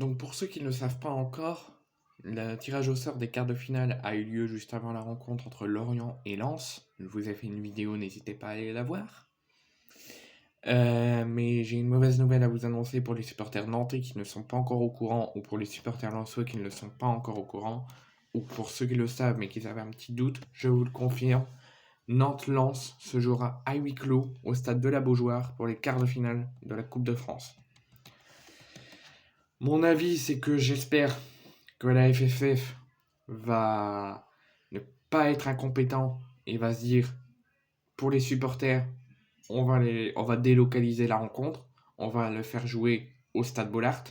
Donc pour ceux qui ne le savent pas encore, le tirage au sort des quarts de finale a eu lieu juste avant la rencontre entre Lorient et Lens. Je vous ai fait une vidéo, n'hésitez pas à aller la voir. Mais j'ai une mauvaise nouvelle à vous annoncer pour les supporters nantais qui ne sont pas encore au courant, ou pour les supporters lensois qui ne le sont pas encore au courant, ou pour ceux qui le savent mais qui avaient un petit doute, je vous le confirme. Nantes-Lens se jouera à huis clos au stade de la Beaujoire pour les quarts de finale de la Coupe de France. Mon avis, c'est que j'espère que la FFF va ne pas être incompétent et va se dire, pour les supporters, on va délocaliser la rencontre, on va le faire jouer au stade Bollaert.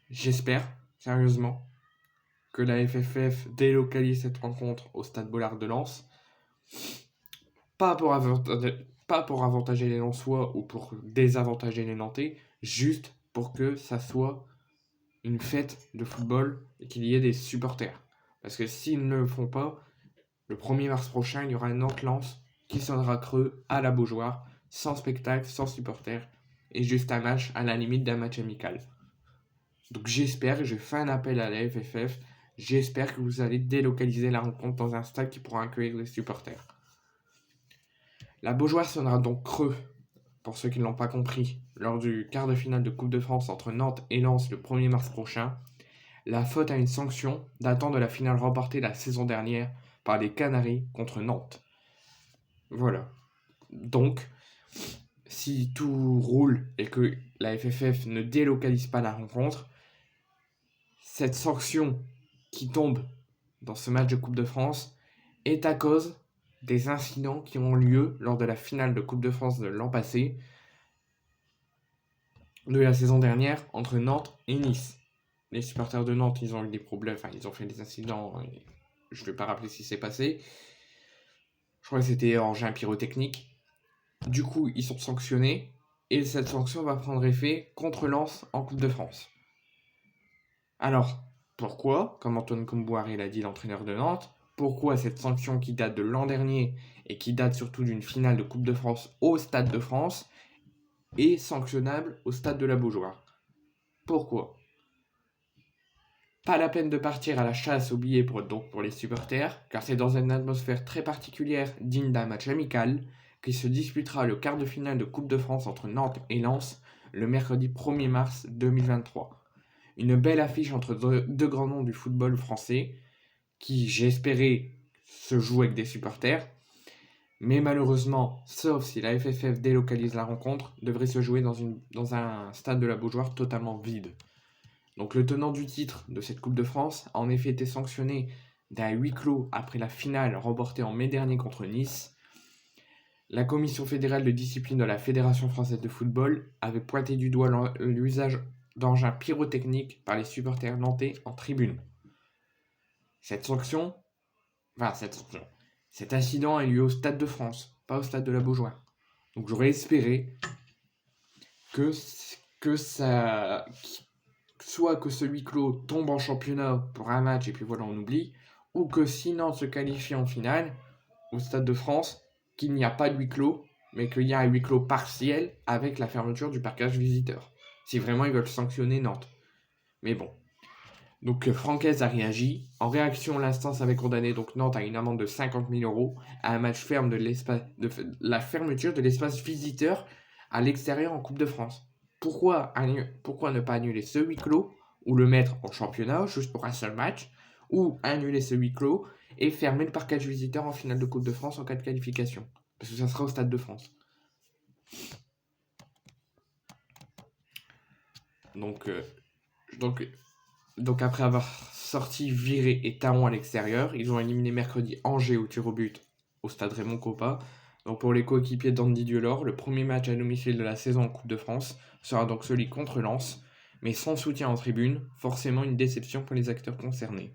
J'espère, sérieusement, que la FFF délocalise cette rencontre au stade Bollaert de Lens. Pas pour avantager les Lensois ou pour désavantager les Nantais, juste pour que ça soit une fête de football et qu'il y ait des supporters. Parce que s'ils ne le font pas, le 1er mars prochain, il y aura un Nantes-Lens qui sonnera creux à la Beaujoire, sans spectacle, sans supporters, et juste un match à la limite d'un match amical. Donc j'espère, je fais un appel à la FFF, j'espère que vous allez délocaliser la rencontre dans un stade qui pourra accueillir les supporters. La Beaujoire sonnera donc creux, pour ceux qui ne l'ont pas compris, lors du quart de finale de Coupe de France entre Nantes et Lens le 1er mars prochain. La faute à une sanction datant de la finale remportée la saison dernière par les Canaries contre Nantes. Voilà. Donc, si tout roule et que la FFF ne délocalise pas la rencontre, cette sanction qui tombe dans ce match de Coupe de France est à cause des incidents qui ont lieu lors de la finale de Coupe de France de l'an passé, de la saison dernière, entre Nantes et Nice. Les supporters de Nantes, ils ont eu des problèmes, ils ont fait des incidents, je ne vais pas rappeler ce qui s'est passé. Je crois que c'était engin pyrotechnique. Du coup, ils sont sanctionnés, et cette sanction va prendre effet contre Lens en Coupe de France. Alors, pourquoi, comme Antoine Kombouaré l'a dit, l'entraîneur de Nantes, pourquoi cette sanction qui date de l'an dernier et qui date surtout d'une finale de Coupe de France au Stade de France est sanctionnable au Stade de la Beaujoire? Pourquoi? Pas la peine de partir à la chasse aux billets pour les supporters, car c'est dans une atmosphère très particulière digne d'un match amical qui se disputera le quart de finale de Coupe de France entre Nantes et Lens le mercredi 1er mars 2023. Une belle affiche entre deux grands noms du football français qui, j'espérais, se joue avec des supporters, mais malheureusement, sauf si la FFF délocalise la rencontre, devrait se jouer dans un stade de la Beaujoire totalement vide. Donc le tenant du titre de cette Coupe de France a en effet été sanctionné d'un huis clos après la finale remportée en mai dernier contre Nice. La commission fédérale de discipline de la Fédération française de football avait pointé du doigt l'usage d'engins pyrotechniques par les supporters nantais en tribune. Cet incident a eu lieu au Stade de France, pas au Stade de la Beaujoire. Donc j'aurais espéré que soit que ce huis clos tombe en championnat pour un match et puis voilà, on oublie, ou que si Nantes se qualifie en finale au Stade de France, qu'il n'y a pas de huis clos, mais qu'il y a un huis clos partiel avec la fermeture du parquage visiteur. Si vraiment ils veulent sanctionner Nantes. Mais bon. Donc Francaise a réagi. En réaction, l'instance avait condamné donc Nantes à une amende de 50 000 € à un match ferme de la fermeture de l'espace visiteur à l'extérieur en Coupe de France. Pourquoi ne pas annuler ce huis clos ou le mettre en championnat juste pour un seul match, ou annuler ce huis clos et fermer le parquage visiteur en finale de Coupe de France en cas de qualification, parce que ça sera au Stade de France. Donc après avoir sorti Viré et Taon à l'extérieur, ils ont éliminé mercredi Angers au tir au but au stade Raymond Kopa. Donc pour les coéquipiers d'Andy Diolor, le premier match à domicile de la saison en Coupe de France sera donc celui contre Lens, mais sans soutien en tribune, forcément une déception pour les acteurs concernés.